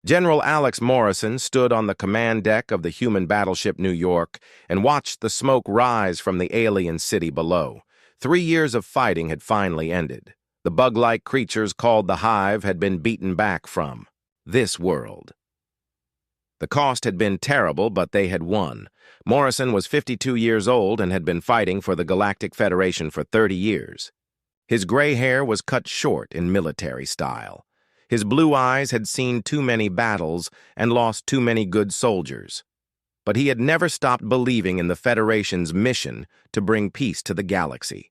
General Alex Morrison stood on the command deck of the human battleship New York and watched the smoke rise from the alien city below. 3 years of fighting had finally ended. The bug-like creatures called the Hive had been beaten back from this world. The cost had been terrible, but they had won. Morrison was 52 years old and had been fighting for the Galactic Federation for 30 years. His gray hair was cut short in military style. His blue eyes had seen too many battles and lost too many good soldiers. But he had never stopped believing in the Federation's mission to bring peace to the galaxy.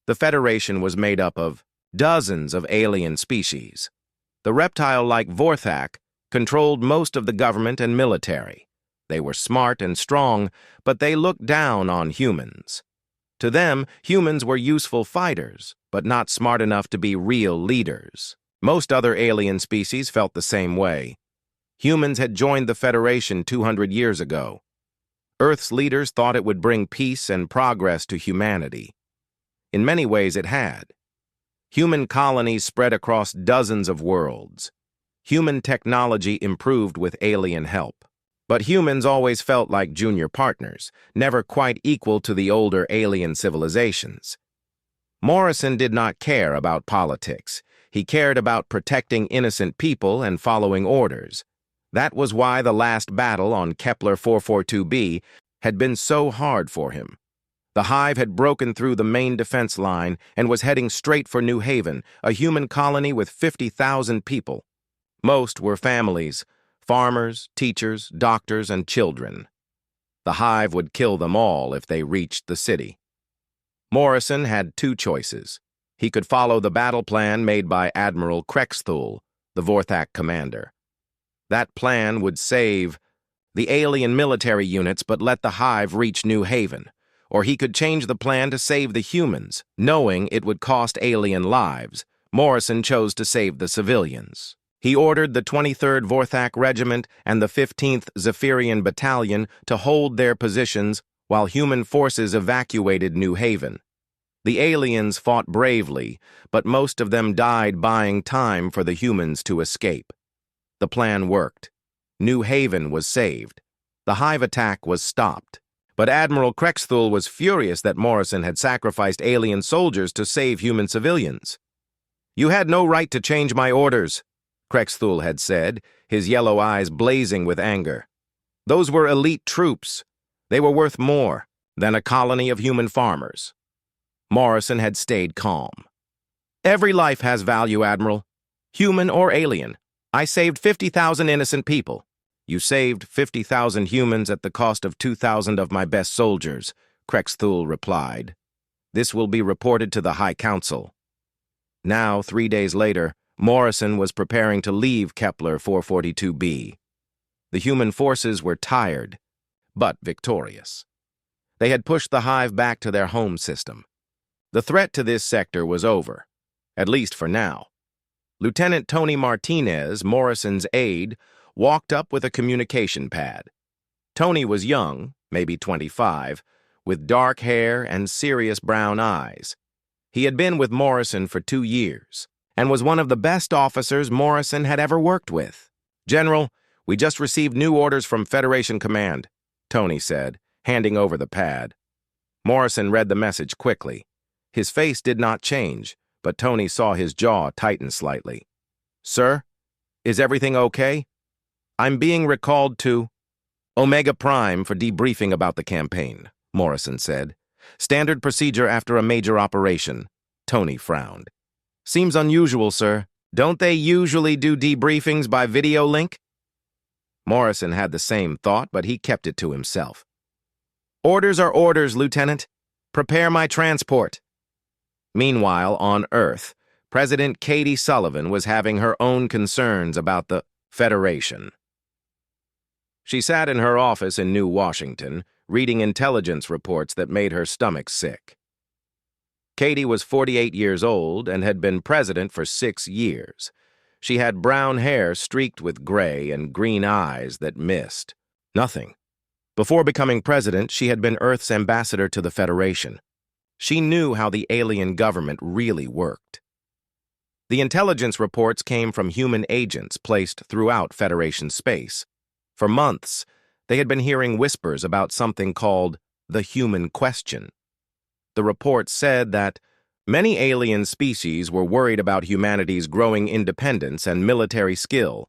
The Federation was made up of dozens of alien species. The reptile-like Vorthak controlled most of the government and military. They were smart and strong, but they looked down on humans. To them, humans were useful fighters, but not smart enough to be real leaders. Most other alien species felt the same way. Humans had joined the Federation 200 years ago. Earth's leaders thought it would bring peace and progress to humanity. In many ways it had. Human colonies spread across dozens of worlds. Human technology improved with alien help. But humans always felt like junior partners, never quite equal to the older alien civilizations. Morrison did not care about politics. He cared about protecting innocent people and following orders. That was why the last battle on Kepler 442b had been so hard for him. The Hive had broken through the main defense line and was heading straight for New Haven, a human colony with 50,000 people. Most were families, farmers, teachers, doctors, and children. The Hive would kill them all if they reached the city. Morrison had two choices. He could follow the battle plan made by Admiral Krexthul, the Vorthak commander. That plan would save the alien military units but let the Hive reach New Haven. Or he could change the plan to save the humans, knowing it would cost alien lives. Morrison chose to save the civilians. He ordered the 23rd Vorthak Regiment and the 15th Zephyrian Battalion to hold their positions while human forces evacuated New Haven. The aliens fought bravely, but most of them died buying time for the humans to escape. The plan worked. New Haven was saved. The Hive attack was stopped. But Admiral Krexthul was furious that Morrison had sacrificed alien soldiers to save human civilians. "You had no right to change my orders," Krexthul had said, his yellow eyes blazing with anger. "Those were elite troops. They were worth more than a colony of human farmers." Morrison had stayed calm. "Every life has value, Admiral. Human or alien. I saved 50,000 innocent people. You saved 50,000 humans at the cost of 2,000 of my best soldiers," Krexthul replied. "This will be reported to the High Council." Now, 3 days later, Morrison was preparing to leave Kepler 442b. The human forces were tired, but victorious. They had pushed the Hive back to their home system. The threat to this sector was over, at least for now. Lieutenant Tony Martinez, Morrison's aide, walked up with a communication pad. Tony was young, maybe 25, with dark hair and serious brown eyes. He had been with Morrison for 2 years and was one of the best officers Morrison had ever worked with. "General, we just received new orders from Federation Command," Tony said, handing over the pad. Morrison read the message quickly. His face did not change, but Tony saw his jaw tighten slightly. "Sir, is everything okay? I'm being recalled to Omega Prime for debriefing about the campaign," Morrison said. "Standard procedure after a major operation." Tony frowned. "Seems unusual, sir. Don't they usually do debriefings by video link?" Morrison had the same thought, but he kept it to himself. "Orders are orders, Lieutenant. Prepare my transport." Meanwhile, on Earth, President Katie Sullivan was having her own concerns about the Federation. She sat in her office in New Washington, reading intelligence reports that made her stomach sick. Katie was 48 years old and had been president for 6 years. She had brown hair streaked with gray and green eyes that missed nothing. Before becoming president, she had been Earth's ambassador to the Federation. She knew how the alien government really worked. The intelligence reports came from human agents placed throughout Federation space. For months, they had been hearing whispers about something called the human question. The report said that many alien species were worried about humanity's growing independence and military skill.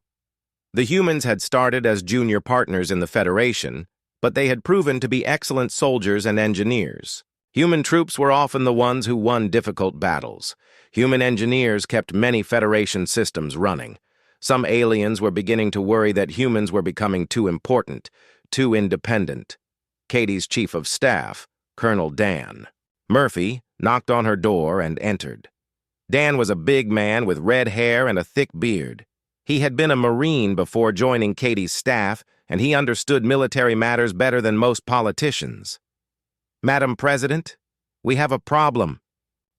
The humans had started as junior partners in the Federation, but they had proven to be excellent soldiers and engineers. Human troops were often the ones who won difficult battles. Human engineers kept many Federation systems running. Some aliens were beginning to worry that humans were becoming too important, too independent. Katie's chief of staff, Colonel Dan Murphy, knocked on her door and entered. Dan was a big man with red hair and a thick beard. He had been a Marine before joining Katie's staff, and he understood military matters better than most politicians. "Madam President, we have a problem,"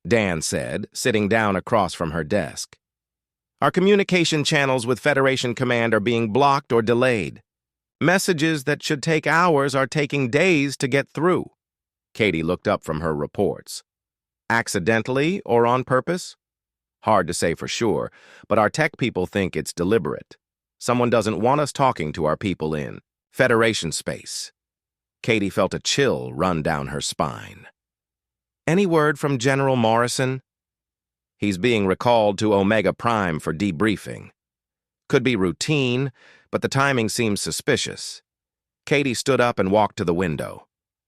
Dan said, sitting down across from her desk. "Our communication channels with Federation Command are being blocked or delayed. Messages that should take hours are taking days to get through." Katie looked up from her reports. "Accidentally or on purpose?" "Hard to say for sure, but our tech people think it's deliberate. Someone doesn't want us talking to our people in Federation space." Katie felt a chill run down her spine. "Any word from General Morrison?" "He's being recalled to Omega Prime for debriefing. Could be routine, but the timing seems suspicious." Katie stood up and walked to the window.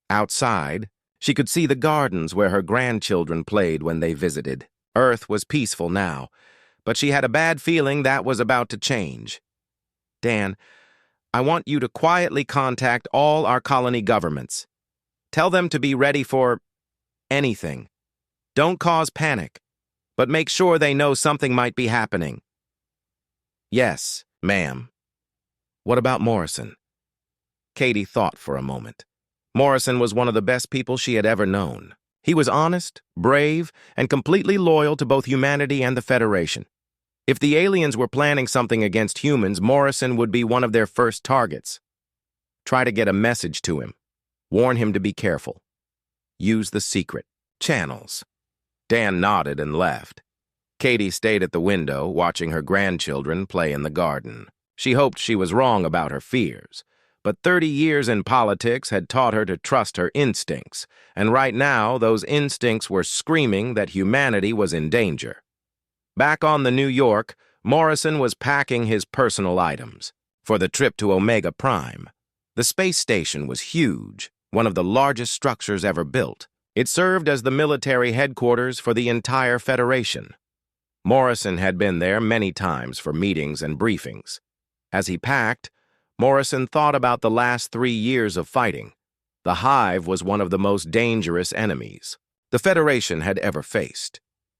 Outside, she could see the gardens where her grandchildren played when they visited. Earth was peaceful now, but she had a bad feeling that was about to change. "Dan, I want you to quietly contact all our colony governments. Tell them to be ready for anything. Don't cause panic, but make sure they know something might be happening." "Yes, ma'am." "What about Morrison?" Katie thought for a moment. Morrison was one of the best people she had ever known. He was honest, brave, and completely loyal to both humanity and the Federation. If the aliens were planning something against humans, Morrison would be one of their first targets. Try to get a message to him. Warn him to be careful. Use the secret channels. Dan nodded and left. Katie stayed at the window, watching her grandchildren play in the garden. She hoped she was wrong about her fears. But 30 years in politics had taught her to trust her instincts, and right now those instincts were screaming that humanity was in danger. Back on the New York, Morrison was packing his personal items for the trip to Omega Prime. The space station was huge, one of the largest structures ever built. It served as the military headquarters for the entire Federation. Morrison had been there many times for meetings and briefings. As he packed, Morrison thought about the last 3 years of fighting. The Hive was one of the most dangerous enemies the Federation had ever faced.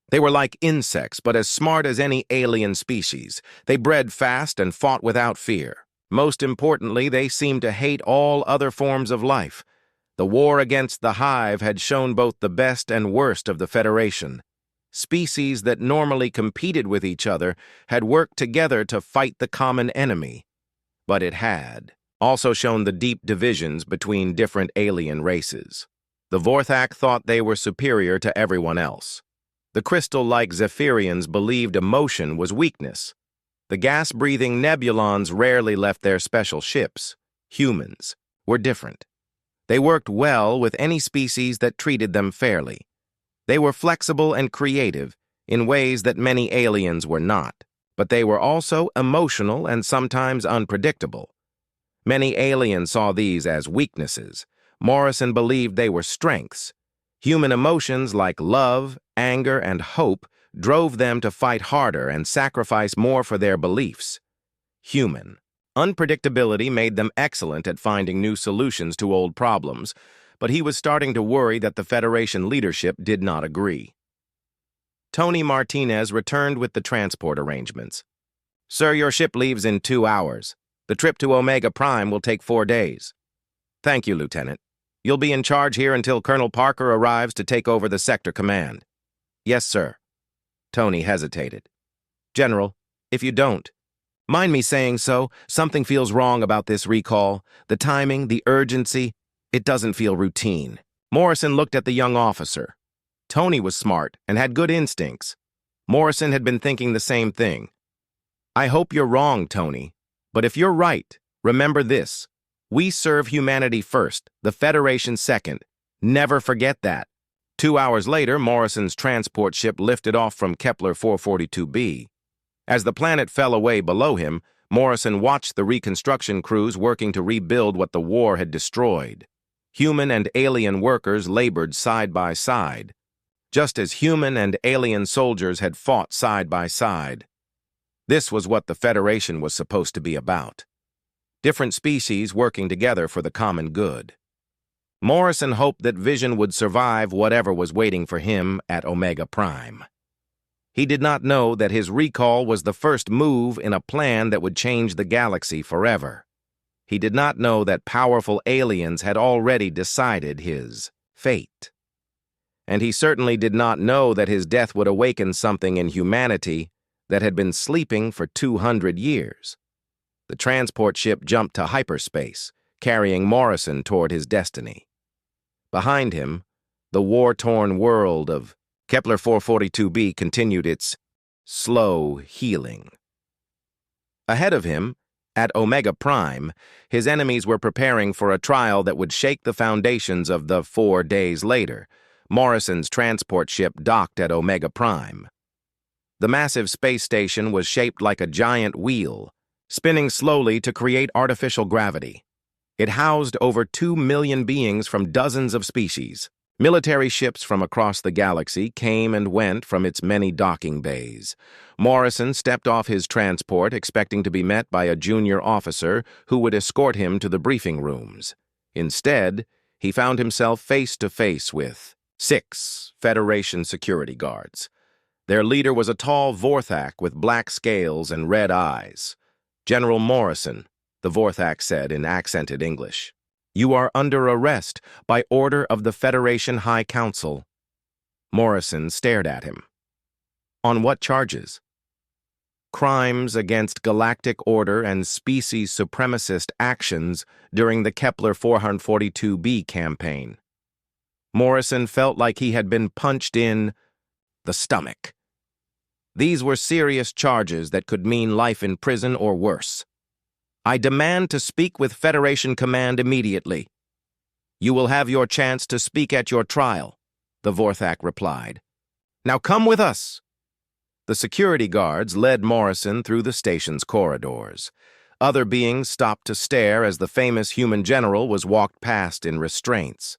They were like insects, but as smart as any alien species. They bred fast and fought without fear. Most importantly, they seemed to hate all other forms of life. The war against the Hive had shown both the best and worst of the Federation. Species that normally competed with each other had worked together to fight the common enemy. But it had also shown the deep divisions between different alien races. The Vorthak thought they were superior to everyone else. The crystal-like Zephyrians believed emotion was weakness. The gas-breathing Nebulons rarely left their special ships. Humans were different. They worked well with any species that treated them fairly. They were flexible and creative in ways that many aliens were not. But they were also emotional and sometimes unpredictable. Many aliens saw these as weaknesses. Morrison believed they were strengths. Human emotions like love, anger, and hope drove them to fight harder and sacrifice more for their beliefs. Human unpredictability made them excellent at finding new solutions to old problems, but he was starting to worry that the Federation leadership did not agree. Tony Martinez returned with the transport arrangements. "Sir, your ship leaves in 2 hours. The trip to Omega Prime will take 4 days." "Thank you, Lieutenant. You'll be in charge here until Colonel Parker arrives to take over the sector command." "Yes, sir." Tony hesitated. "General, if you don't mind me saying so, something feels wrong about this recall. The timing, the urgency, it doesn't feel routine." Morrison looked at the young officer. Tony was smart and had good instincts. Morrison had been thinking the same thing. I hope you're wrong, Tony. But if you're right, remember this. We serve humanity first, the Federation second. Never forget that. 2 hours later, Morrison's transport ship lifted off from Kepler 442b. As the planet fell away below him, Morrison watched the reconstruction crews working to rebuild what the war had destroyed. Human and alien workers labored side by side, just as human and alien soldiers had fought side by side. This was what the Federation was supposed to be about. Different species working together for the common good. Morrison hoped that Vision would survive whatever was waiting for him at Omega Prime. He did not know that his recall was the first move in a plan that would change the galaxy forever. He did not know that powerful aliens had already decided his fate. And he certainly did not know that his death would awaken something in humanity that had been sleeping for 200 years. The transport ship jumped to hyperspace, carrying Morrison toward his destiny. Behind him, the war-torn world of Kepler 442b continued its slow healing. Ahead of him, at Omega Prime, his enemies were preparing for a trial that would shake the foundations of the 4 days later. Morrison's transport ship docked at Omega Prime. The massive space station was shaped like a giant wheel, spinning slowly to create artificial gravity. It housed over 2 million beings from dozens of species. Military ships from across the galaxy came and went from its many docking bays. Morrison stepped off his transport, expecting to be met by a junior officer who would escort him to the briefing rooms. Instead, he found himself face to face with 6 Federation security guards. Their leader was a tall Vorthak with black scales and red eyes. General Morrison, the Vorthak said in accented English. You are under arrest by order of the Federation High Council. Morrison stared at him. On what charges? Crimes against galactic order and species supremacist actions during the Kepler 442b campaign. Morrison felt like he had been punched in the stomach. These were serious charges that could mean life in prison or worse. I demand to speak with Federation Command immediately. You will have your chance to speak at your trial, the Vorthak replied. Now come with us. The security guards led Morrison through the station's corridors. Other beings stopped to stare as the famous human general was walked past in restraints.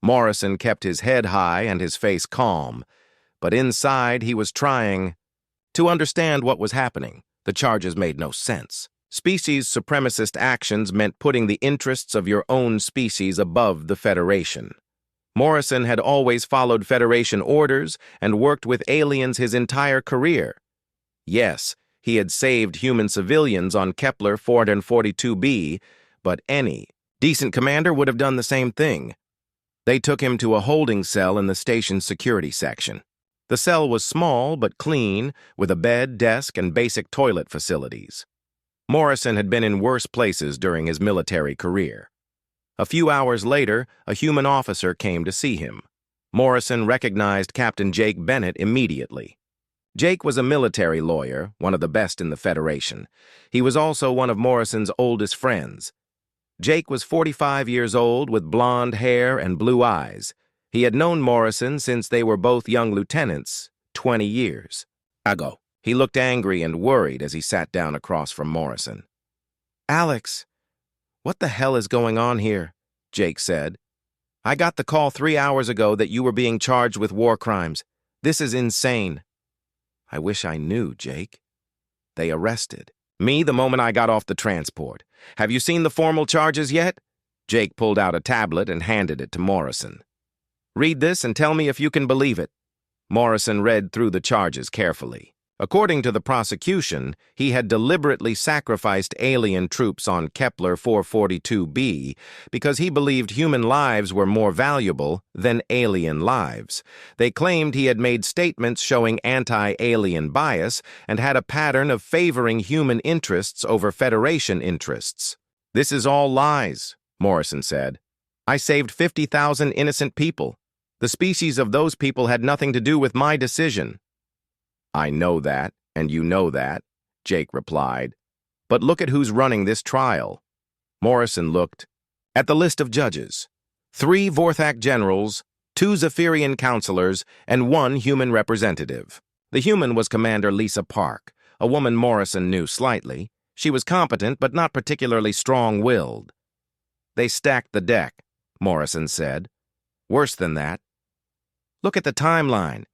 Morrison kept his head high and his face calm, but inside he was trying to understand what was happening. The charges made no sense. Species supremacist actions meant putting the interests of your own species above the Federation. Morrison had always followed Federation orders and worked with aliens his entire career. Yes, he had saved human civilians on Kepler 442b, but any decent commander would have done the same thing. They took him to a holding cell in the station's security section. The cell was small but clean, with a bed, desk, and basic toilet facilities. Morrison had been in worse places during his military career. A few hours later, a human officer came to see him. Morrison recognized Captain Jake Bennett immediately. Jake was a military lawyer, one of the best in the Federation. He was also one of Morrison's oldest friends. Jake was 45 years old with blonde hair and blue eyes. He had known Morrison since they were both young lieutenants, 20 years ago. He looked angry and worried as he sat down across from Morrison. Alex, what the hell is going on here? Jake said. I got the call 3 hours ago that you were being charged with war crimes. This is insane. I wish I knew, Jake. They arrested me the moment I got off the transport. Have you seen the formal charges yet? Jake pulled out a tablet and handed it to Morrison. Read this and tell me if you can believe it. Morrison read through the charges carefully. According to the prosecution, he had deliberately sacrificed alien troops on Kepler 442b because he believed human lives were more valuable than alien lives. They claimed he had made statements showing anti-alien bias and had a pattern of favoring human interests over Federation interests. This is all lies, Morrison said. I saved 50,000 innocent people. The species of those people had nothing to do with my decision. I know that, and you know that, Jake replied. But look at who's running this trial. Morrison looked at the list of judges. 3 Vorthak generals, 2 Zephyrian counselors, and 1 human representative. The human was Commander Lisa Park, a woman Morrison knew slightly. She was competent, but not particularly strong-willed. They stacked the deck, Morrison said. Worse than that. Look at the timeline.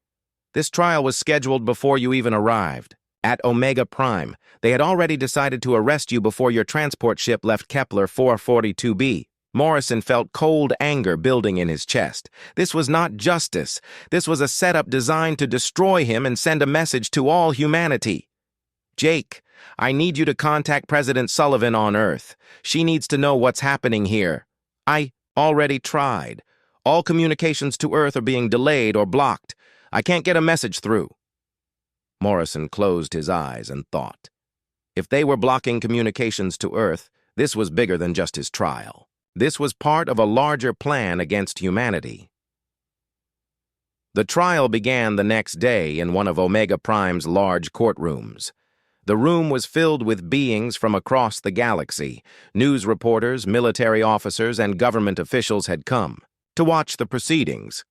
This trial was scheduled before you even arrived. At Omega Prime, they had already decided to arrest you before your transport ship left Kepler 442b. Morrison felt cold anger building in his chest. This was not justice. This was a setup designed to destroy him and send a message to all humanity. Jake, I need you to contact President Sullivan on Earth. She needs to know what's happening here. I already tried. All communications to Earth are being delayed or blocked. I can't get a message through. Morrison closed his eyes and thought. If they were blocking communications to Earth, this was bigger than just his trial. This was part of a larger plan against humanity. The trial began the next day in one of Omega Prime's large courtrooms. The room was filled with beings from across the galaxy. News reporters, military officers, and government officials had come to watch the proceedings.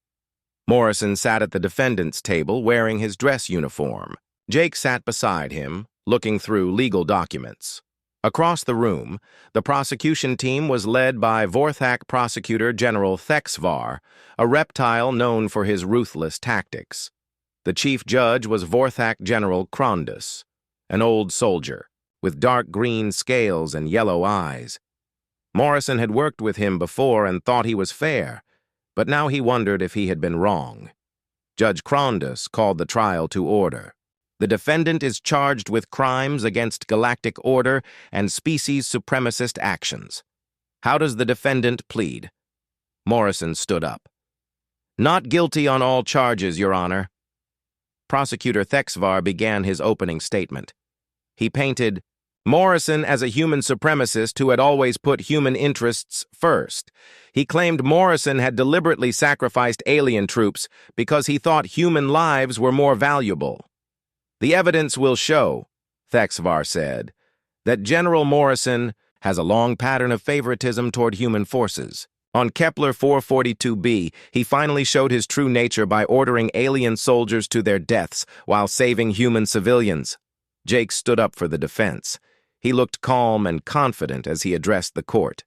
Morrison sat at the defendant's table wearing his dress uniform. Jake sat beside him, looking through legal documents. Across the room, the prosecution team was led by Vorthak Prosecutor General Thexvar, a reptile known for his ruthless tactics. The chief judge was Vorthak General Krondus, an old soldier, with dark green scales and yellow eyes. Morrison had worked with him before and thought he was fair, but now he wondered if he had been wrong. Judge Krondus called the trial to order. The defendant is charged with crimes against galactic order and species supremacist actions. How does the defendant plead? Morrison stood up. Not guilty on all charges, Your Honor. Prosecutor Thexvar began his opening statement. He painted Morrison as a human supremacist who had always put human interests first. He claimed Morrison had deliberately sacrificed alien troops because he thought human lives were more valuable. The evidence will show, Thexvar said, that General Morrison has a long pattern of favoritism toward human forces. On Kepler 442b, he finally showed his true nature by ordering alien soldiers to their deaths while saving human civilians. Jake stood up for the defense. He looked calm and confident as he addressed the court.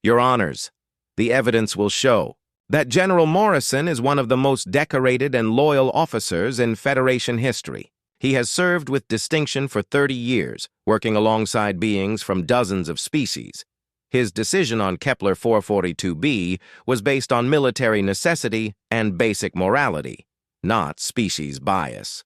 Your Honors, the evidence will show that General Morrison is one of the most decorated and loyal officers in Federation history. He has served with distinction for 30 years, working alongside beings from dozens of species. His decision on Kepler 442b was based on military necessity and basic morality, not species bias.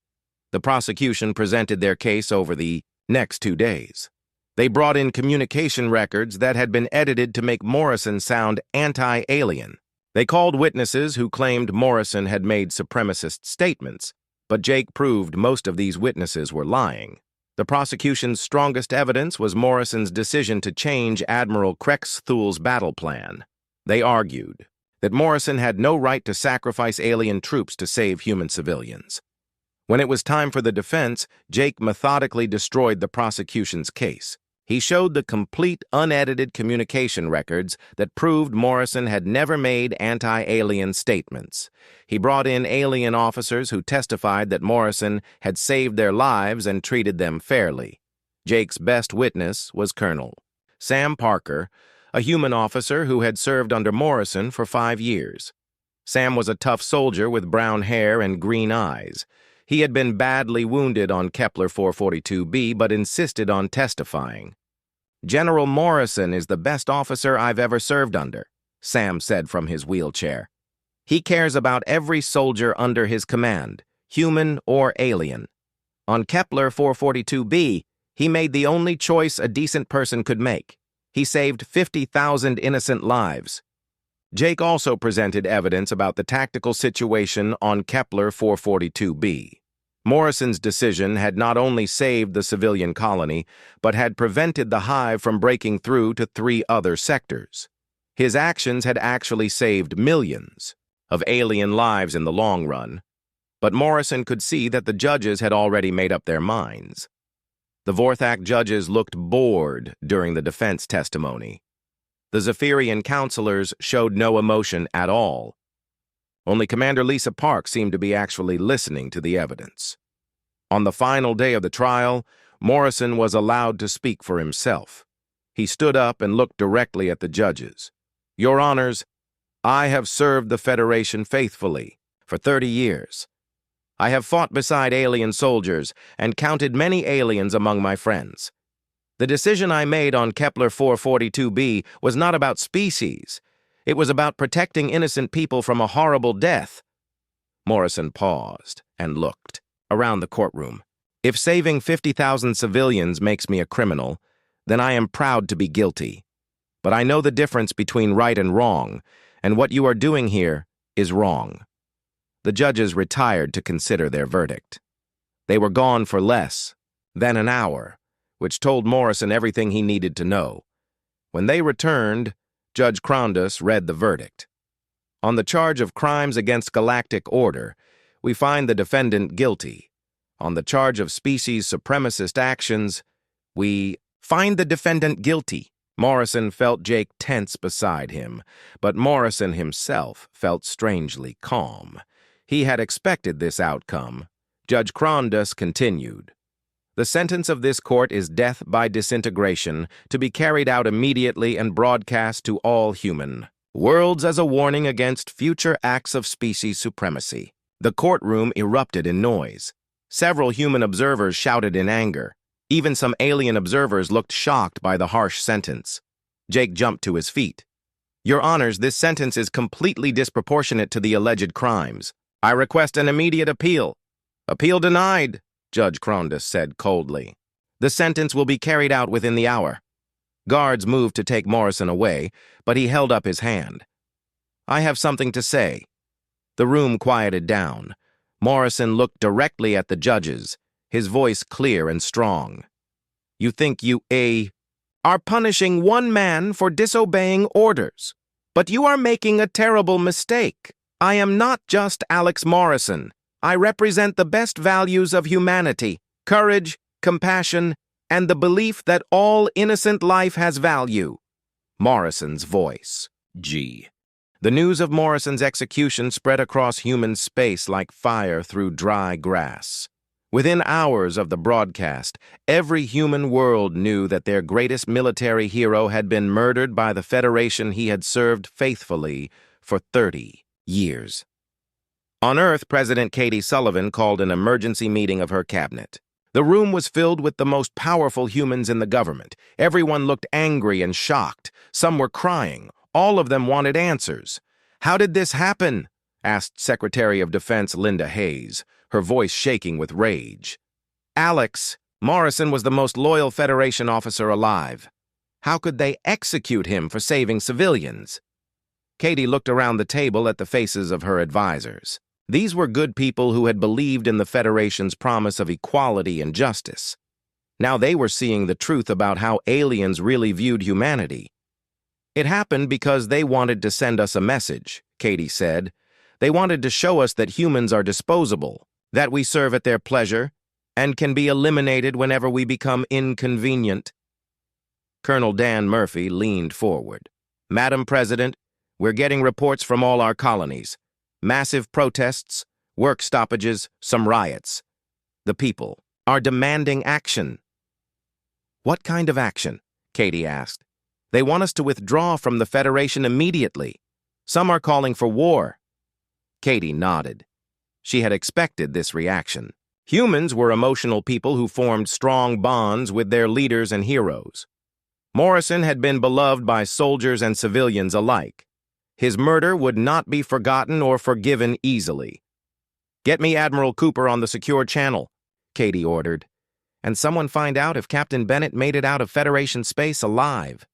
The prosecution presented their case over the next 2 days. They brought in communication records that had been edited to make Morrison sound anti-alien. They called witnesses who claimed Morrison had made supremacist statements, but Jake proved most of these witnesses were lying. The prosecution's strongest evidence was Morrison's decision to change Admiral Krexthul's battle plan. They argued that Morrison had no right to sacrifice alien troops to save human civilians. When it was time for the defense, Jake methodically destroyed the prosecution's case. He showed the complete, unedited communication records that proved Morrison had never made anti-alien statements. He brought in alien officers who testified that Morrison had saved their lives and treated them fairly. Jake's best witness was Colonel Sam Parker, a human officer who had served under Morrison for 5 years. Sam was a tough soldier with brown hair and green eyes. He had been badly wounded on Kepler 442b, but insisted on testifying. General Morrison is the best officer I've ever served under, Sam said from his wheelchair. He cares about every soldier under his command, human or alien. On Kepler 442b, he made the only choice a decent person could make. He saved 50,000 innocent lives. Jake also presented evidence about the tactical situation on Kepler 442b. Morrison's decision had not only saved the civilian colony, but had prevented the hive from breaking through to 3 other sectors. His actions had actually saved millions of alien lives in the long run. But Morrison could see that the judges had already made up their minds. The Vorthak judges looked bored during the defense testimony. The Zephyrian counselors showed no emotion at all. Only Commander Lisa Park seemed to be actually listening to the evidence. On the final day of the trial, Morrison was allowed to speak for himself. He stood up and looked directly at the judges. "Your Honors, I have served the Federation faithfully for 30 years. I have fought beside alien soldiers and counted many aliens among my friends. The decision I made on Kepler 442b was not about species. It was about protecting innocent people from a horrible death." Morrison paused and looked around the courtroom. "If saving 50,000 civilians makes me a criminal, then I am proud to be guilty. But I know the difference between right and wrong, and what you are doing here is wrong." The judges retired to consider their verdict. They were gone for less than an hour, which told Morrison everything he needed to know. When they returned, Judge Krondas read the verdict. On the charge of crimes against galactic order, we find the defendant guilty. On the charge of species supremacist actions, we find the defendant guilty. Morrison felt Jake tense beside him, but Morrison himself felt strangely calm. He had expected this outcome. Judge Krondas continued. "The sentence of this court is death by disintegration, to be carried out immediately and broadcast to all human worlds as a warning against future acts of species supremacy." The courtroom erupted in noise. Several human observers shouted in anger. Even some alien observers looked shocked by the harsh sentence. Jake jumped to his feet. "Your Honors, this sentence is completely disproportionate to the alleged crimes. I request an immediate appeal." "Appeal denied," Judge Krondas said coldly. "The sentence will be carried out within the hour." Guards moved to take Morrison away, but he held up his hand. "I have something to say." The room quieted down. Morrison looked directly at the judges, his voice clear and strong. "You think you are punishing one man for disobeying orders, but you are making a terrible mistake. I am not just Alex Morrison. I represent the best values of humanity, courage, compassion, and the belief that all innocent life has value." Morrison's voice. G. The news of Morrison's execution spread across human space like fire through dry grass. Within hours of the broadcast, every human world knew that their greatest military hero had been murdered by the Federation he had served faithfully for 30 years. On Earth, President Katie Sullivan called an emergency meeting of her cabinet. The room was filled with the most powerful humans in the government. Everyone looked angry and shocked. Some were crying. All of them wanted answers. "How did this happen?" asked Secretary of Defense Linda Hayes, her voice shaking with rage. "Alex, Morrison was the most loyal Federation officer alive. How could they execute him for saving civilians?" Katie looked around the table at the faces of her advisors. These were good people who had believed in the Federation's promise of equality and justice. Now they were seeing the truth about how aliens really viewed humanity. "It happened because they wanted to send us a message," Katie said. "They wanted to show us that humans are disposable, that we serve at their pleasure, and can be eliminated whenever we become inconvenient." Colonel Dan Murphy leaned forward. "Madam President, we're getting reports from all our colonies. Massive protests, work stoppages, some riots. The people are demanding action." "What kind of action?" Katie asked. "They want us to withdraw from the Federation immediately. Some are calling for war." Katie nodded. She had expected this reaction. Humans were emotional people who formed strong bonds with their leaders and heroes. Morrison had been beloved by soldiers and civilians alike. His murder would not be forgotten or forgiven easily. "Get me Admiral Cooper on the secure channel," Katie ordered. "And someone find out if Captain Bennett made it out of Federation space alive."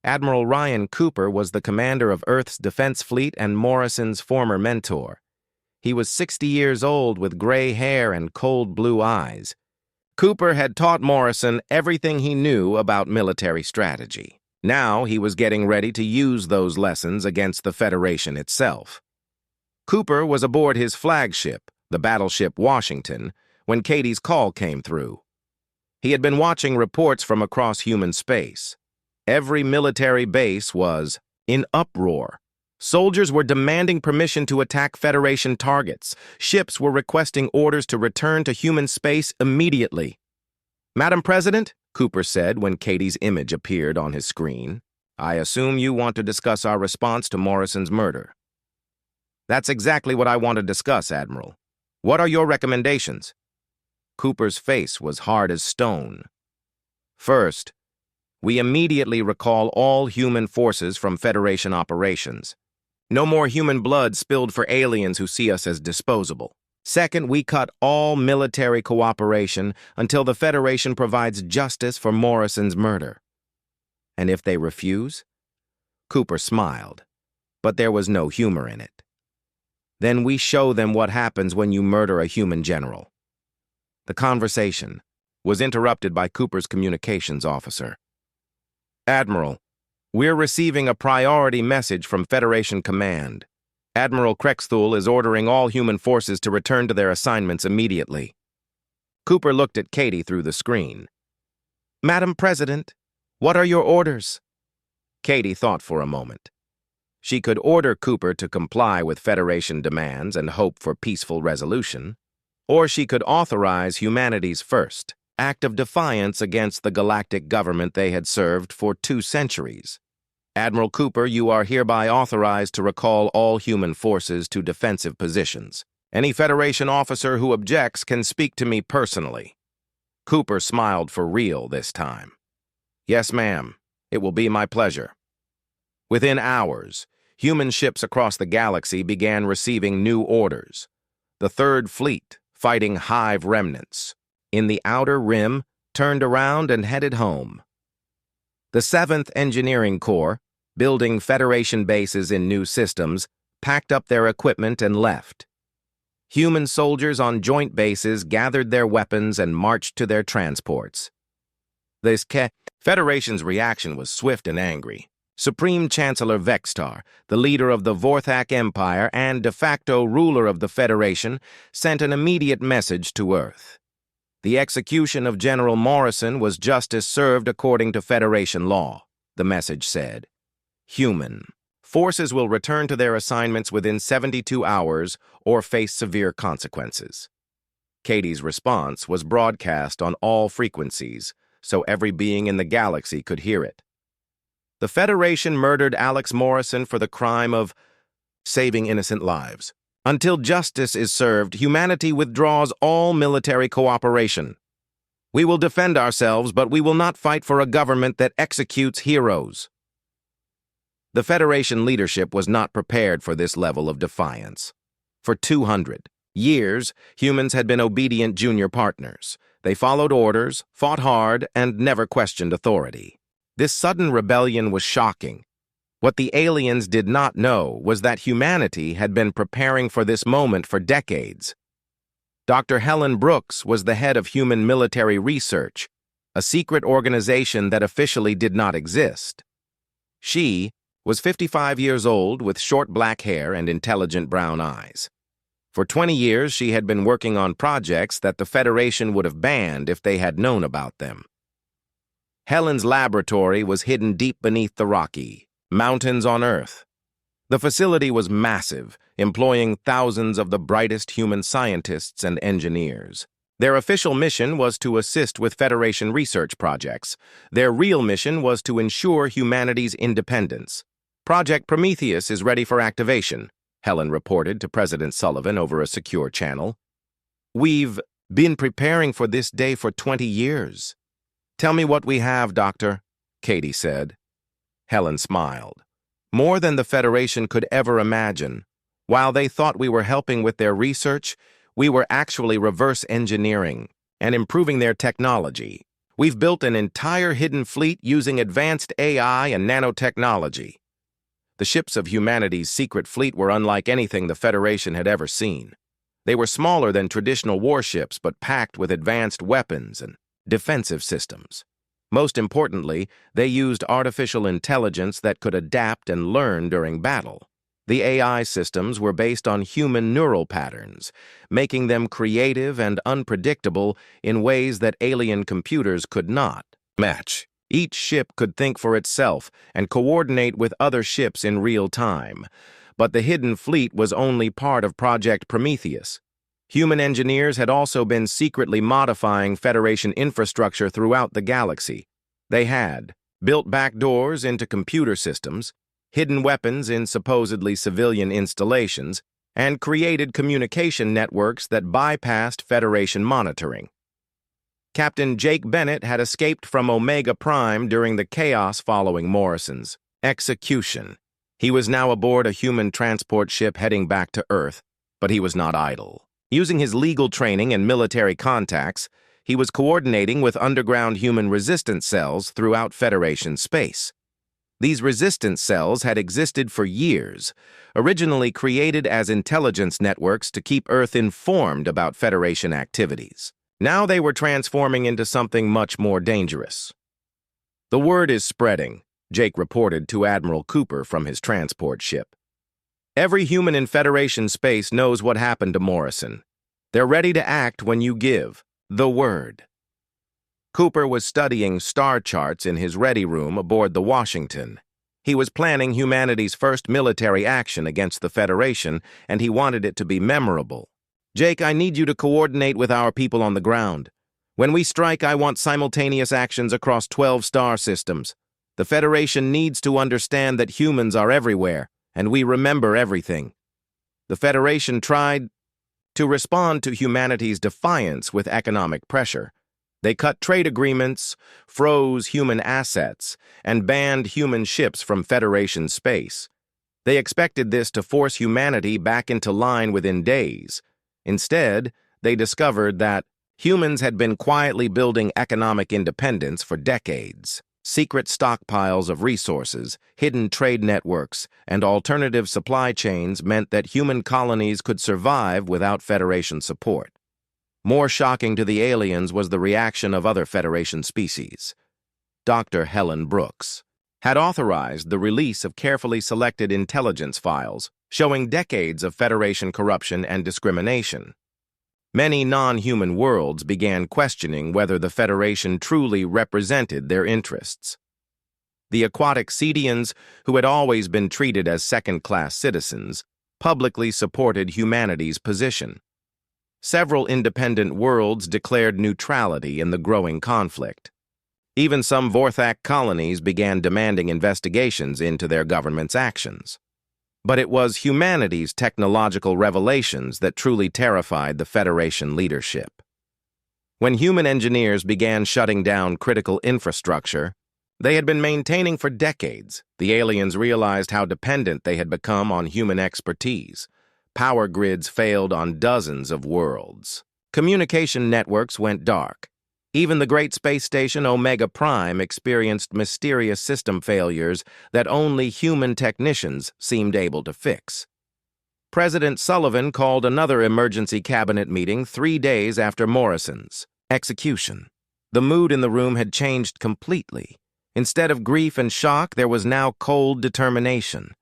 Admiral Ryan Cooper was the commander of Earth's defense fleet and Morrison's former mentor. He was 60 years old with gray hair and cold blue eyes. Cooper had taught Morrison everything he knew about military strategy. Now he was getting ready to use those lessons against the Federation itself. Cooper was aboard his flagship, the battleship Washington, when Katie's call came through. He had been watching reports from across human space. Every military base was in uproar. Soldiers were demanding permission to attack Federation targets. Ships were requesting orders to return to human space immediately. "Madam President," Cooper said when Katie's image appeared on his screen, "I assume you want to discuss our response to Morrison's murder." "That's exactly what I want to discuss, Admiral. What are your recommendations?" Cooper's face was hard as stone. "First, we immediately recall all human forces from Federation operations. No more human blood spilled for aliens who see us as disposable. Second, we cut all military cooperation until the Federation provides justice for Morrison's murder." "And if they refuse?" Cooper smiled, but there was no humor in it. "Then we show them what happens when you murder a human general." The conversation was interrupted by Cooper's communications officer. "Admiral, we're receiving a priority message from Federation Command. Admiral Krexthul is ordering all human forces to return to their assignments immediately." Cooper looked at Katie through the screen. "Madam President, what are your orders?" Katie thought for a moment. She could order Cooper to comply with Federation demands and hope for peaceful resolution, or she could authorize humanity's first act of defiance against the galactic government they had served for 2 centuries. "Admiral Cooper, you are hereby authorized to recall all human forces to defensive positions. Any Federation officer who objects can speak to me personally." Cooper smiled for real this time. "Yes, ma'am. It will be my pleasure." Within hours, human ships across the galaxy began receiving new orders. The Third Fleet, fighting Hive remnants in the Outer Rim, turned around and headed home. The 7th Engineering Corps, building Federation bases in new systems, packed up their equipment and left. Human soldiers on joint bases gathered their weapons and marched to their transports. Federation's reaction was swift and angry. Supreme Chancellor Vextar, the leader of the Vorthak Empire and de facto ruler of the Federation, sent an immediate message to Earth. The execution of General Morrison was justice served according to Federation law, the message said. Human forces will return to their assignments within 72 hours or face severe consequences. Katie's response was broadcast on all frequencies, so every being in the galaxy could hear it. The Federation murdered Alex Morrison for the crime of saving innocent lives. Until justice is served, humanity withdraws all military cooperation. We will defend ourselves, but we will not fight for a government that executes heroes. The Federation leadership was not prepared for this level of defiance. For 200 years, humans had been obedient junior partners. They followed orders, fought hard, and never questioned authority. This sudden rebellion was shocking. What the aliens did not know was that humanity had been preparing for this moment for decades. Dr. Helen Brooks was the head of Human Military Research, a secret organization that officially did not exist. She was 55 years old with short black hair and intelligent brown eyes. For 20 years, she had been working on projects that the Federation would have banned if they had known about them. Helen's laboratory was hidden deep beneath the Rocky Mountains on Earth. The facility was massive, employing thousands of the brightest human scientists and engineers. Their official mission was to assist with Federation research projects. Their real mission was to ensure humanity's independence. Project Prometheus is ready for activation, Helen reported to President Sullivan over a secure channel. We've been preparing for this day for 20 years. Tell me what we have, Doctor, Katie said. Helen smiled. More than the Federation could ever imagine. While they thought we were helping with their research, we were actually reverse engineering and improving their technology. We've built an entire hidden fleet using advanced AI and nanotechnology. The ships of humanity's secret fleet were unlike anything the Federation had ever seen. They were smaller than traditional warships, but packed with advanced weapons and defensive systems. Most importantly, they used artificial intelligence that could adapt and learn during battle. The AI systems were based on human neural patterns, making them creative and unpredictable in ways that alien computers could not match. Each ship could think for itself and coordinate with other ships in real time. But the hidden fleet was only part of Project Prometheus. Human engineers had also been secretly modifying Federation infrastructure throughout the galaxy. They had built backdoors into computer systems, hidden weapons in supposedly civilian installations, and created communication networks that bypassed Federation monitoring. Captain Jake Bennett had escaped from Omega Prime during the chaos following Morrison's execution. He was now aboard a human transport ship heading back to Earth, but he was not idle. Using his legal training and military contacts, he was coordinating with underground human resistance cells throughout Federation space. These resistance cells had existed for years, originally created as intelligence networks to keep Earth informed about Federation activities. Now they were transforming into something much more dangerous. "The word is spreading," Jake reported to Admiral Cooper from his transport ship. "Every human in Federation space knows what happened to Morrison. They're ready to act when you give the word." Cooper was studying star charts in his ready room aboard the Washington. He was planning humanity's first military action against the Federation, and he wanted it to be memorable. "Jake, I need you to coordinate with our people on the ground. When we strike, I want simultaneous actions across 12 star systems. The Federation needs to understand that humans are everywhere, and we remember everything." The Federation tried to respond to humanity's defiance with economic pressure. They cut trade agreements, froze human assets, and banned human ships from Federation space. They expected this to force humanity back into line within days. Instead, they discovered that humans had been quietly building economic independence for decades. Secret stockpiles of resources, hidden trade networks, and alternative supply chains meant that human colonies could survive without Federation support. More shocking to the aliens was the reaction of other Federation species. Dr. Helen Brooks had authorized the release of carefully selected intelligence files showing decades of Federation corruption and discrimination. Many non-human worlds began questioning whether the Federation truly represented their interests. The aquatic Cedians, who had always been treated as second-class citizens, publicly supported humanity's position. Several independent worlds declared neutrality in the growing conflict. Even some Vorthak colonies began demanding investigations into their government's actions. But it was humanity's technological revelations that truly terrified the Federation leadership. When human engineers began shutting down critical infrastructure they had been maintaining for decades, the aliens realized how dependent they had become on human expertise. Power grids failed on dozens of worlds. Communication networks went dark. Even the great space station Omega Prime experienced mysterious system failures that only human technicians seemed able to fix. President Sullivan called another emergency cabinet meeting 3 days after Morrison's execution. The mood in the room had changed completely. Instead of grief and shock, there was now cold determination.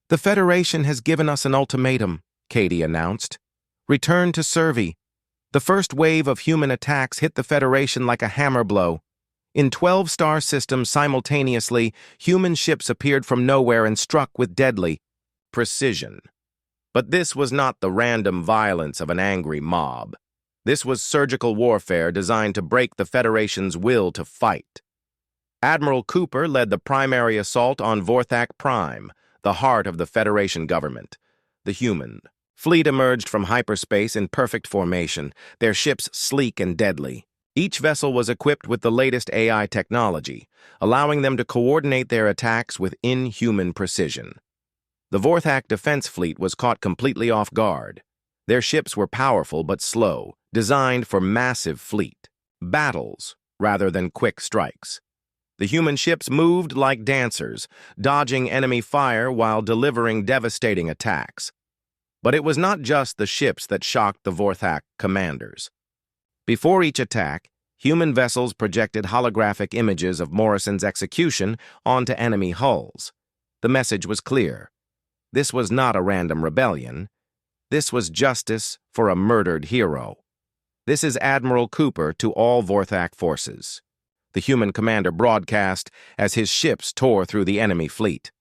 "The Federation has given us an ultimatum," Katie announced. "Return to Servi." The first wave of human attacks hit the Federation like a hammer blow. In 12 star systems simultaneously, human ships appeared from nowhere and struck with deadly precision. But this was not the random violence of an angry mob. This was surgical warfare designed to break the Federation's will to fight. Admiral Cooper led the primary assault on Vorthak Prime, the heart of the Federation government. The human fleet emerged from hyperspace in perfect formation, their ships sleek and deadly. Each vessel was equipped with the latest AI technology, allowing them to coordinate their attacks with inhuman precision. The Vorthak defense fleet was caught completely off guard. Their ships were powerful but slow, designed for massive fleet battles rather than quick strikes. The human ships moved like dancers, dodging enemy fire while delivering devastating attacks. But it was not just the ships that shocked the Vorthak commanders. Before each attack, human vessels projected holographic images of Morrison's execution onto enemy hulls. The message was clear. This was not a random rebellion. This was justice for a murdered hero. This is Admiral Cooper to all Vorthak forces. The human commander broadcast as his ships tore through the enemy fleet.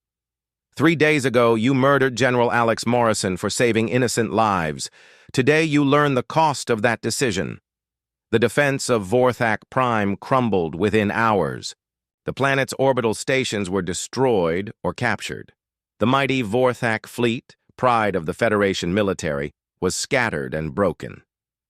3 days ago, you murdered General Alex Morrison for saving innocent lives. Today, you learn the cost of that decision. The defense of Vorthak Prime crumbled within hours. The planet's orbital stations were destroyed or captured. The mighty Vorthak fleet, pride of the Federation military, was scattered and broken.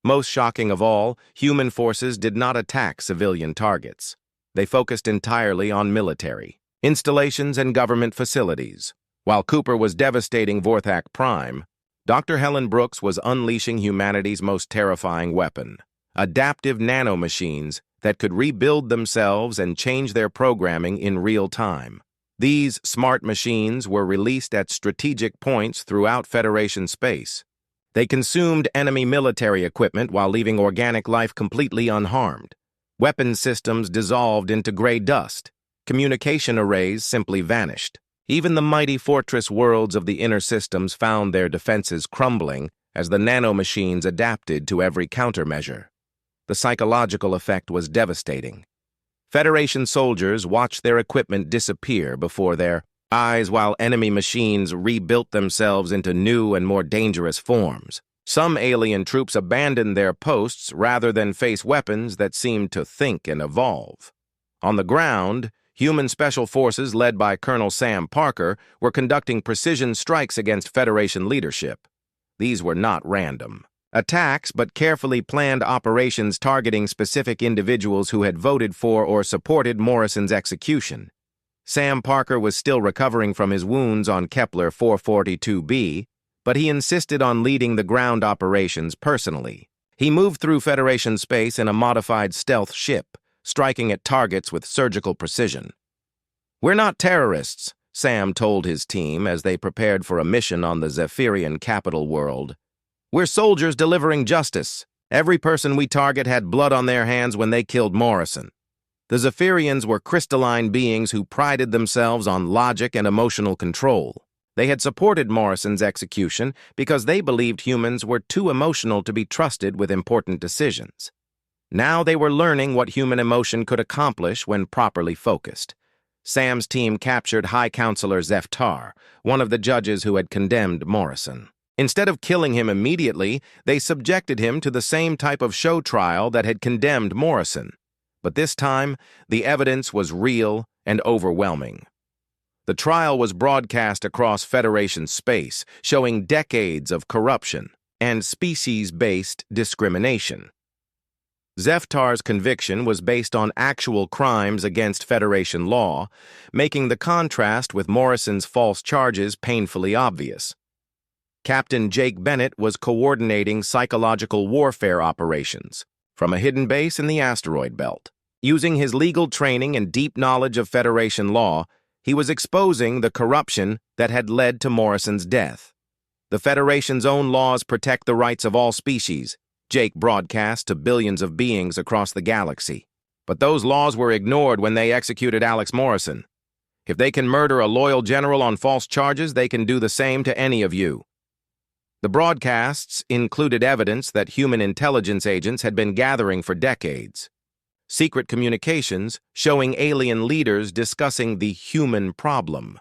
Most shocking of all, human forces did not attack civilian targets. They focused entirely on military installations and government facilities. While Cooper was devastating Vorthak Prime, Dr. Helen Brooks was unleashing humanity's most terrifying weapon, adaptive nanomachines that could rebuild themselves and change their programming in real time. These smart machines were released at strategic points throughout Federation space. They consumed enemy military equipment while leaving organic life completely unharmed. Weapon systems dissolved into gray dust. Communication arrays simply vanished. Even the mighty fortress worlds of the inner systems found their defenses crumbling as the nanomachines adapted to every countermeasure. The psychological effect was devastating. Federation soldiers watched their equipment disappear before their eyes while enemy machines rebuilt themselves into new and more dangerous forms. Some alien troops abandoned their posts rather than face weapons that seemed to think and evolve. On the ground, human special forces led by Colonel Sam Parker were conducting precision strikes against Federation leadership. These were not random attacks, but carefully planned operations targeting specific individuals who had voted for or supported Morrison's execution. Sam Parker was still recovering from his wounds on Kepler 442b, but he insisted on leading the ground operations personally. He moved through Federation space in a modified stealth ship, striking at targets with surgical precision. "We're not terrorists," Sam told his team as they prepared for a mission on the Zephyrian capital world. "We're soldiers delivering justice. Every person we target had blood on their hands when they killed Morrison." The Zephyrians were crystalline beings who prided themselves on logic and emotional control. They had supported Morrison's execution because they believed humans were too emotional to be trusted with important decisions. Now they were learning what human emotion could accomplish when properly focused. Sam's team captured High Counselor Zeftar, one of the judges who had condemned Morrison. Instead of killing him immediately, they subjected him to the same type of show trial that had condemned Morrison. But this time, the evidence was real and overwhelming. The trial was broadcast across Federation space, showing decades of corruption and species-based discrimination. Zeftar's conviction was based on actual crimes against Federation law, making the contrast with Morrison's false charges painfully obvious. Captain Jake Bennett was coordinating psychological warfare operations from a hidden base in the asteroid belt. Using his legal training and deep knowledge of Federation law, he was exposing the corruption that had led to Morrison's death. The Federation's own laws protect the rights of all species, Jake broadcast to billions of beings across the galaxy. But those laws were ignored when they executed Alex Morrison. If they can murder a loyal general on false charges, they can do the same to any of you. The broadcasts included evidence that human intelligence agents had been gathering for decades. Secret communications showing alien leaders discussing the human problem.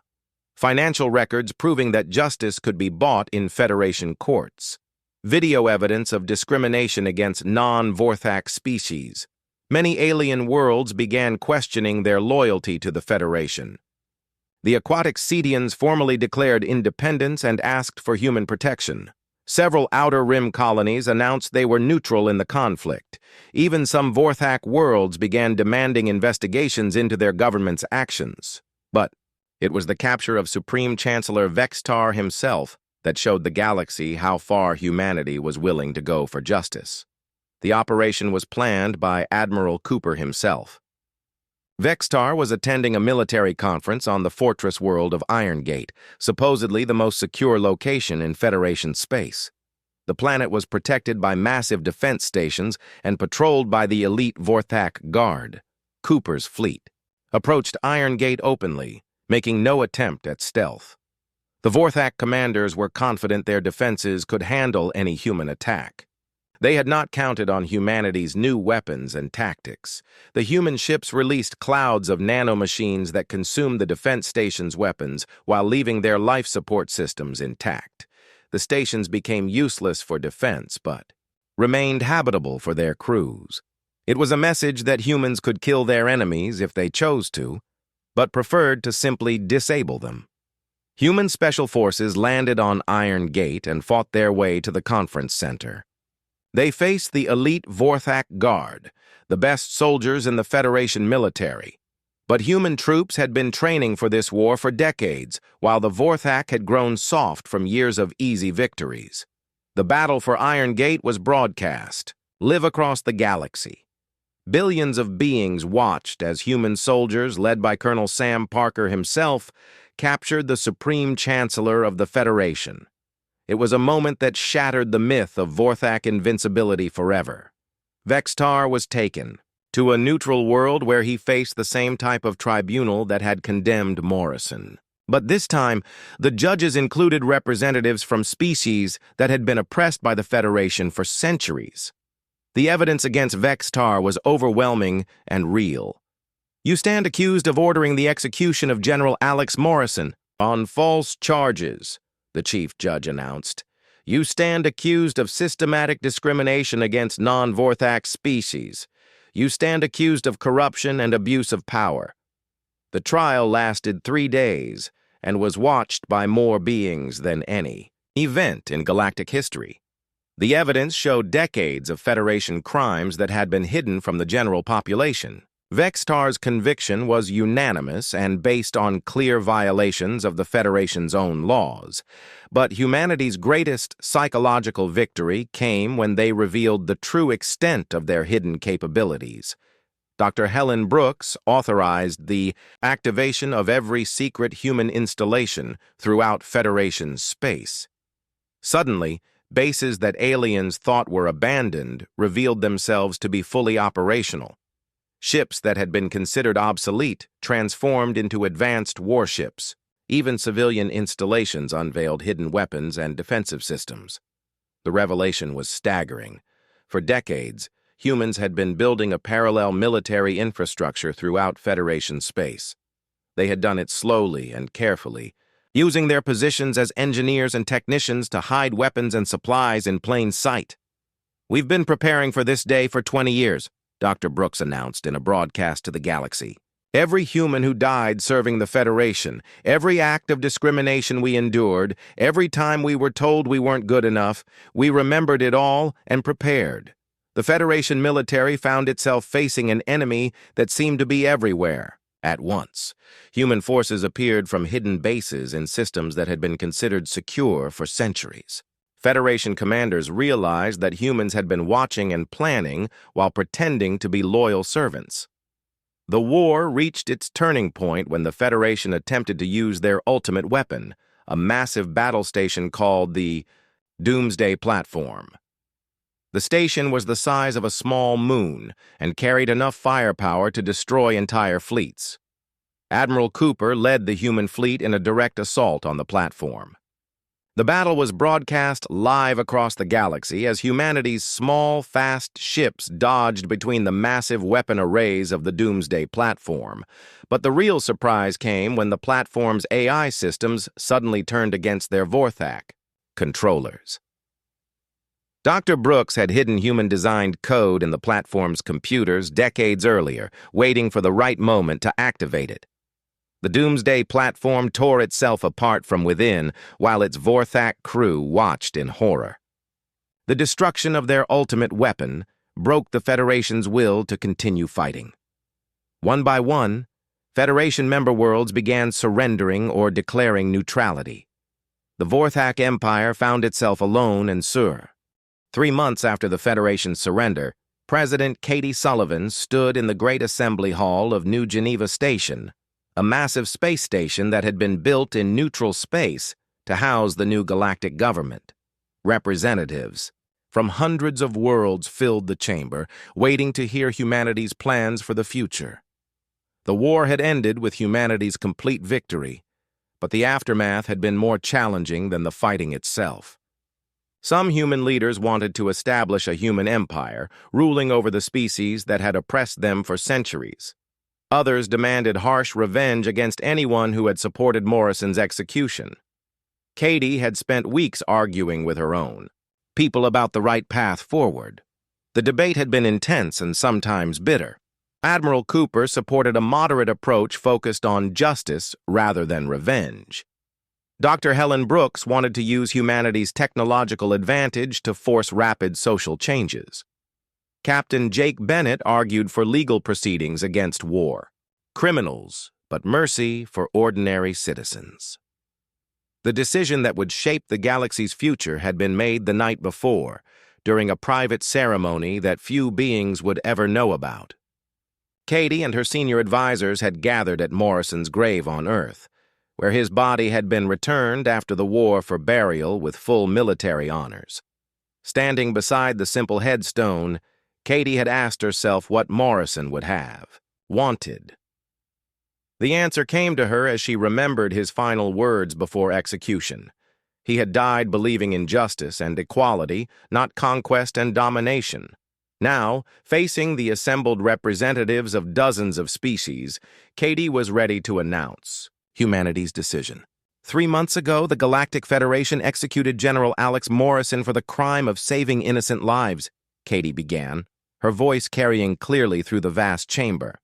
Financial records proving that justice could be bought in Federation courts. Video evidence of discrimination against non-Vorthak species. Many alien worlds began questioning their loyalty to the Federation. The aquatic Cetians formally declared independence and asked for human protection. Several Outer Rim colonies announced they were neutral in the conflict. Even some Vorthak worlds began demanding investigations into their government's actions. But it was the capture of Supreme Chancellor Vextar himself that showed the galaxy how far humanity was willing to go for justice. The operation was planned by Admiral Cooper himself. Vextar was attending a military conference on the fortress world of Irongate, supposedly the most secure location in Federation space. The planet was protected by massive defense stations and patrolled by the elite Vorthak Guard. Cooper's fleet approached Irongate openly, making no attempt at stealth. The Vorthak commanders were confident their defenses could handle any human attack. They had not counted on humanity's new weapons and tactics. The human ships released clouds of nanomachines that consumed the defense station's weapons while leaving their life support systems intact. The stations became useless for defense, but remained habitable for their crews. It was a message that humans could kill their enemies if they chose to, but preferred to simply disable them. Human special forces landed on Iron Gate and fought their way to the conference center. They faced the elite Vorthak Guard, the best soldiers in the Federation military. But human troops had been training for this war for decades, while the Vorthak had grown soft from years of easy victories. The battle for Iron Gate was broadcast, live across the galaxy. Billions of beings watched as human soldiers, led by Colonel Sam Parker himself, captured the Supreme Chancellor of the Federation. It was a moment that shattered the myth of Vorthak invincibility forever. Vextar was taken to a neutral world where he faced the same type of tribunal that had condemned Morrison. But this time, the judges included representatives from species that had been oppressed by the Federation for centuries. The evidence against Vextar was overwhelming and real. "You stand accused of ordering the execution of General Alex Morrison on false charges," the chief judge announced. "You stand accused of systematic discrimination against non-Vorthak species. You stand accused of corruption and abuse of power." The trial lasted 3 days and was watched by more beings than any event in galactic history. The evidence showed decades of Federation crimes that had been hidden from the general population. Vextar's conviction was unanimous and based on clear violations of the Federation's own laws. But humanity's greatest psychological victory came when they revealed the true extent of their hidden capabilities. Dr. Helen Brooks authorized the activation of every secret human installation throughout Federation space. Suddenly, bases that aliens thought were abandoned revealed themselves to be fully operational. Ships that had been considered obsolete transformed into advanced warships. Even civilian installations unveiled hidden weapons and defensive systems. The revelation was staggering. For decades, humans had been building a parallel military infrastructure throughout Federation space. They had done it slowly and carefully, using their positions as engineers and technicians to hide weapons and supplies in plain sight. "We've been preparing for this day for 20 years, Dr. Brooks announced in a broadcast to the galaxy. "Every human who died serving the Federation, every act of discrimination we endured, every time we were told we weren't good enough, we remembered it all and prepared. The Federation military found itself facing an enemy that seemed to be everywhere, at once. Human forces appeared from hidden bases in systems that had been considered secure for centuries. Federation commanders realized that humans had been watching and planning while pretending to be loyal servants. The war reached its turning point when the Federation attempted to use their ultimate weapon, a massive battle station called the Doomsday Platform. The station was the size of a small moon and carried enough firepower to destroy entire fleets. Admiral Cooper led the human fleet in a direct assault on the platform. The battle was broadcast live across the galaxy as humanity's small, fast ships dodged between the massive weapon arrays of the Doomsday Platform. But the real surprise came when the platform's AI systems suddenly turned against their Vorthak controllers. Dr. Brooks had hidden human-designed code in the platform's computers decades earlier, waiting for the right moment to activate it. The Doomsday Platform tore itself apart from within, while its Vorthak crew watched in horror. The destruction of their ultimate weapon broke the Federation's will to continue fighting. One by one, Federation member worlds began surrendering or declaring neutrality. The Vorthak Empire found itself alone in Sur. 3 months after the Federation's surrender, President Katie Sullivan stood in the Great Assembly Hall of New Geneva Station, a massive space station that had been built in neutral space to house the new galactic government. Representatives from hundreds of worlds filled the chamber, waiting to hear humanity's plans for the future. The war had ended with humanity's complete victory, but the aftermath had been more challenging than the fighting itself. Some human leaders wanted to establish a human empire, ruling over the species that had oppressed them for centuries. Others demanded harsh revenge against anyone who had supported Morrison's execution. Katie had spent weeks arguing with her own people about the right path forward. The debate had been intense and sometimes bitter. Admiral Cooper supported a moderate approach focused on justice rather than revenge. Dr. Helen Brooks wanted to use humanity's technological advantage to force rapid social changes. Captain Jake Bennett argued for legal proceedings against war. Criminals, but mercy for ordinary citizens. The decision that would shape the galaxy's future had been made the night before, during a private ceremony that few beings would ever know about. Katie and her senior advisors had gathered at Morrison's grave on Earth, where his body had been returned after the war for burial with full military honors. Standing beside the simple headstone, Katie had asked herself what Morrison would have wanted. The answer came to her as she remembered his final words before execution. He had died believing in justice and equality, not conquest and domination. Now, facing the assembled representatives of dozens of species, Katie was ready to announce humanity's decision. 3 months ago, the Galactic Federation executed General Alex Morrison for the crime of saving innocent lives, Katie began, her voice carrying clearly through the vast chamber.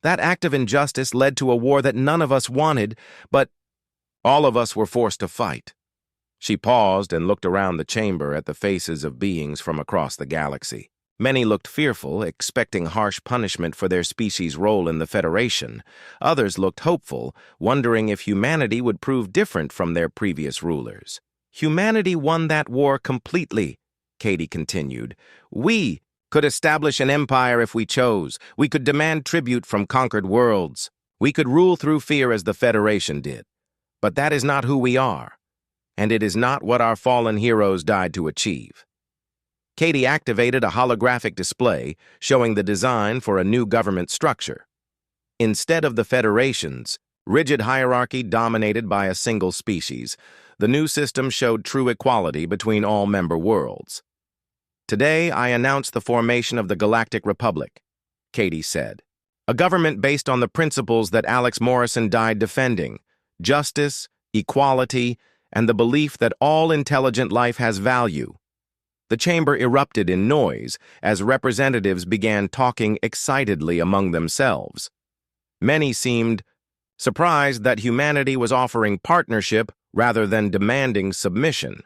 That act of injustice led to a war that none of us wanted, but all of us were forced to fight. She paused and looked around the chamber at the faces of beings from across the galaxy. Many looked fearful, expecting harsh punishment for their species' role in the Federation. Others looked hopeful, wondering if humanity would prove different from their previous rulers. Humanity won that war completely, Katie continued. We could establish an empire if we chose. We could demand tribute from conquered worlds. We could rule through fear as the Federation did. But that is not who we are, and it is not what our fallen heroes died to achieve. Katie activated a holographic display showing the design for a new government structure. Instead of the Federation's rigid hierarchy dominated by a single species, the new system showed true equality between all member worlds. Today, I announce the formation of the Galactic Republic, Katie said. A government based on the principles that Alex Morrison died defending: justice, equality, and the belief that all intelligent life has value. The chamber erupted in noise as representatives began talking excitedly among themselves. Many seemed surprised that humanity was offering partnership rather than demanding submission.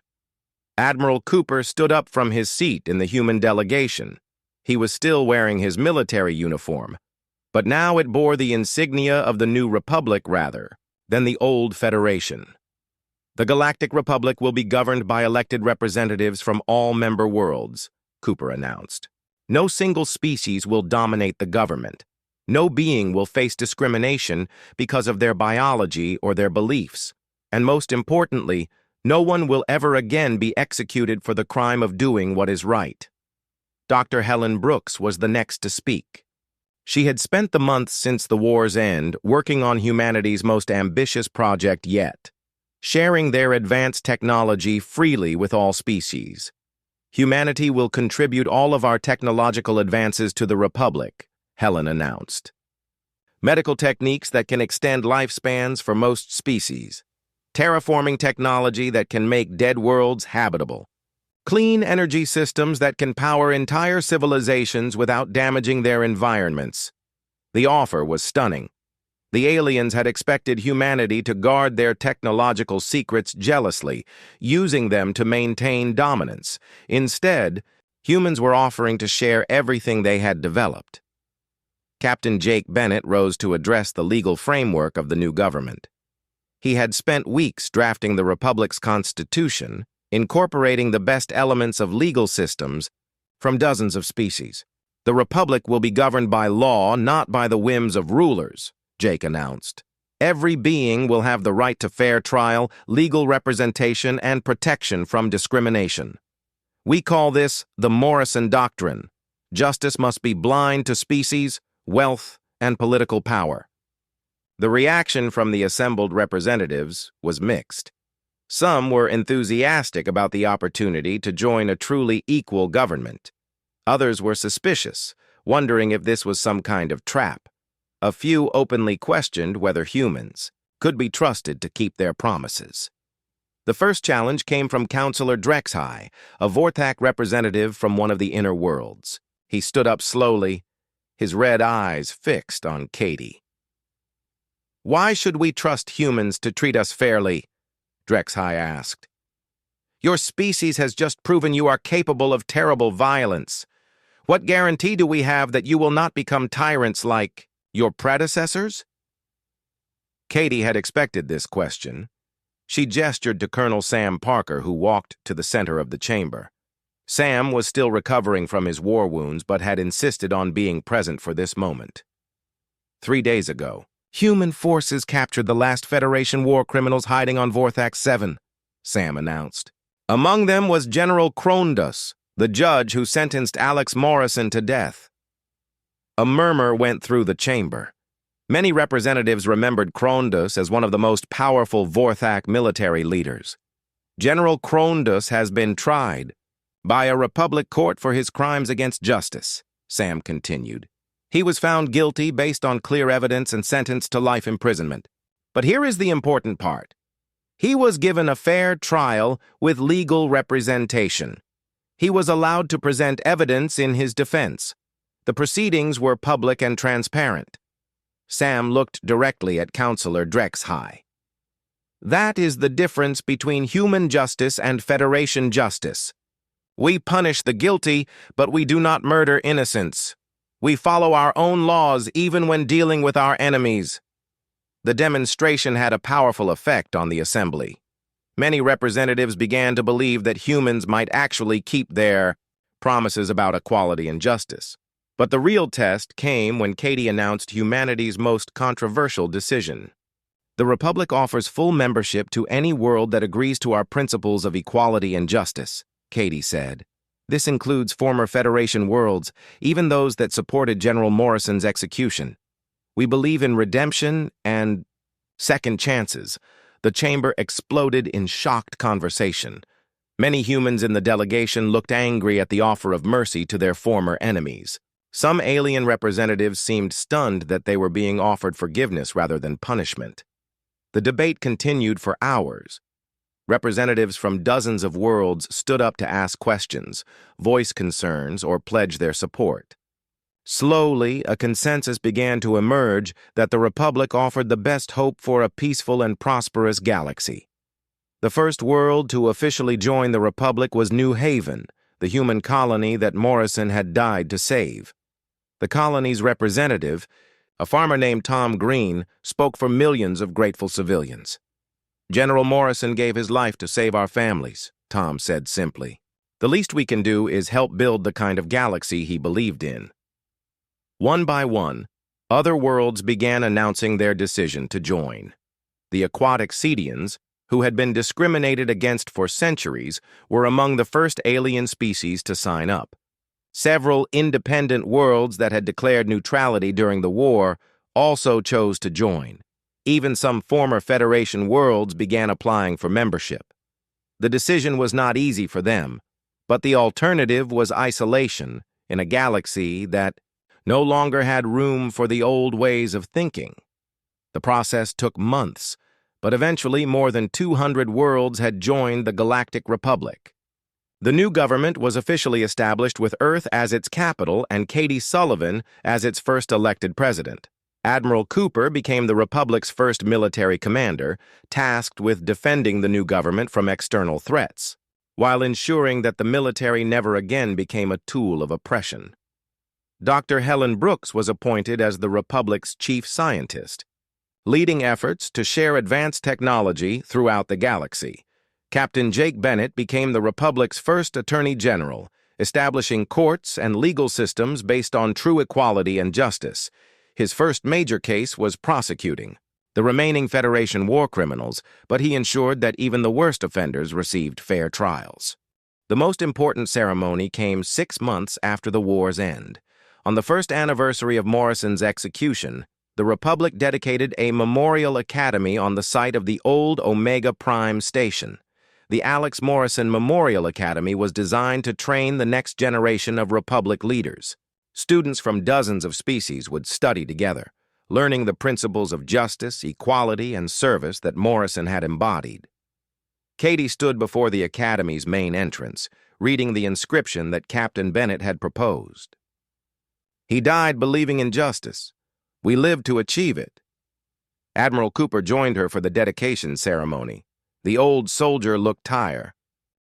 Admiral Cooper stood up from his seat in the human delegation. He was still wearing his military uniform, but now it bore the insignia of the new republic rather than the old Federation. The Galactic Republic will be governed by elected representatives from all member worlds, Cooper announced. No single species will dominate the government. No being will face discrimination because of their biology or their beliefs. And most importantly, no one will ever again be executed for the crime of doing what is right. Dr. Helen Brooks was the next to speak. She had spent the months since the war's end working on humanity's most ambitious project yet, sharing their advanced technology freely with all species. Humanity will contribute all of our technological advances to the Republic, Helen announced. Medical techniques that can extend lifespans for most species. Terraforming technology that can make dead worlds habitable. Clean energy systems that can power entire civilizations without damaging their environments. The offer was stunning. The aliens had expected humanity to guard their technological secrets jealously, using them to maintain dominance. Instead, humans were offering to share everything they had developed. Captain Jake Bennett rose to address the legal framework of the new government. He had spent weeks drafting the Republic's constitution, incorporating the best elements of legal systems from dozens of species. The Republic will be governed by law, not by the whims of rulers, Jake announced. Every being will have the right to fair trial, legal representation, and protection from discrimination. We call this the Morrison Doctrine. Justice must be blind to species, wealth, and political power. The reaction from the assembled representatives was mixed. Some were enthusiastic about the opportunity to join a truly equal government. Others were suspicious, wondering if this was some kind of trap. A few openly questioned whether humans could be trusted to keep their promises. The first challenge came from Counselor HFY, a Vorthak representative from one of the inner worlds. He stood up slowly, his red eyes fixed on Katie. "Why should we trust humans to treat us fairly?" HFY asked. "Your species has just proven you are capable of terrible violence. What guarantee do we have that you will not become tyrants like your predecessors?" Katie had expected this question. She gestured to Colonel Sam Parker, who walked to the center of the chamber. Sam was still recovering from his war wounds, but had insisted on being present for this moment. 3 days ago, human forces captured the last Federation war criminals hiding on Vorthak 7, Sam announced. Among them was General Krondas, the judge who sentenced Alex Morrison to death. A murmur went through the chamber. Many representatives remembered Krondas as one of the most powerful Vorthak military leaders. General Krondas has been tried by a Republic court for his crimes against justice, Sam continued. He was found guilty based on clear evidence and sentenced to life imprisonment. But here is the important part. He was given a fair trial with legal representation. He was allowed to present evidence in his defense. The proceedings were public and transparent. Sam looked directly at Counselor HFY. That is the difference between human justice and Federation justice. We punish the guilty, but we do not murder innocents. We follow our own laws even when dealing with our enemies. The demonstration had a powerful effect on the assembly. Many representatives began to believe that humans might actually keep their promises about equality and justice. But the real test came when Katie announced humanity's most controversial decision. The Republic offers full membership to any world that agrees to our principles of equality and justice, Katie said. This includes former Federation worlds, even those that supported General Morrison's execution. We believe in redemption and second chances. The chamber exploded in shocked conversation. Many humans in the delegation looked angry at the offer of mercy to their former enemies. Some alien representatives seemed stunned that they were being offered forgiveness rather than punishment. The debate continued for hours. Representatives from dozens of worlds stood up to ask questions, voice concerns, or pledge their support. Slowly, a consensus began to emerge that the Republic offered the best hope for a peaceful and prosperous galaxy. The first world to officially join the Republic was New Haven, the human colony that Morrison had died to save. The colony's representative, a farmer named Tom Green, spoke for millions of grateful civilians. "General Morrison gave his life to save our families," Tom said simply. "The least we can do is help build the kind of galaxy he believed in." One by one, other worlds began announcing their decision to join. The aquatic Cedians, who had been discriminated against for centuries, were among the first alien species to sign up. Several independent worlds that had declared neutrality during the war also chose to join. Even some former Federation worlds began applying for membership. The decision was not easy for them, but the alternative was isolation in a galaxy that no longer had room for the old ways of thinking. The process took months, but eventually more than 200 worlds had joined the Galactic Republic. The new government was officially established with Earth as its capital and Katie Sullivan as its first elected president. Admiral Cooper became the Republic's first military commander, tasked with defending the new government from external threats, while ensuring that the military never again became a tool of oppression. Dr. Helen Brooks was appointed as the Republic's chief scientist, leading efforts to share advanced technology throughout the galaxy. Captain Jake Bennett became the Republic's first Attorney General, establishing courts and legal systems based on true equality and justice. His first major case was prosecuting the remaining Federation war criminals, but he ensured that even the worst offenders received fair trials. The most important ceremony came 6 months after the war's end. On the first anniversary of Morrison's execution, the Republic dedicated a memorial academy on the site of the old Omega Prime station. The Alex Morrison Memorial Academy was designed to train the next generation of Republic leaders. Students from dozens of species would study together, learning the principles of justice, equality, and service that Morrison had embodied. Katie stood before the Academy's main entrance, reading the inscription that Captain Bennett had proposed. "He died believing in justice. We lived to achieve it." Admiral Cooper joined her for the dedication ceremony. The old soldier looked tired.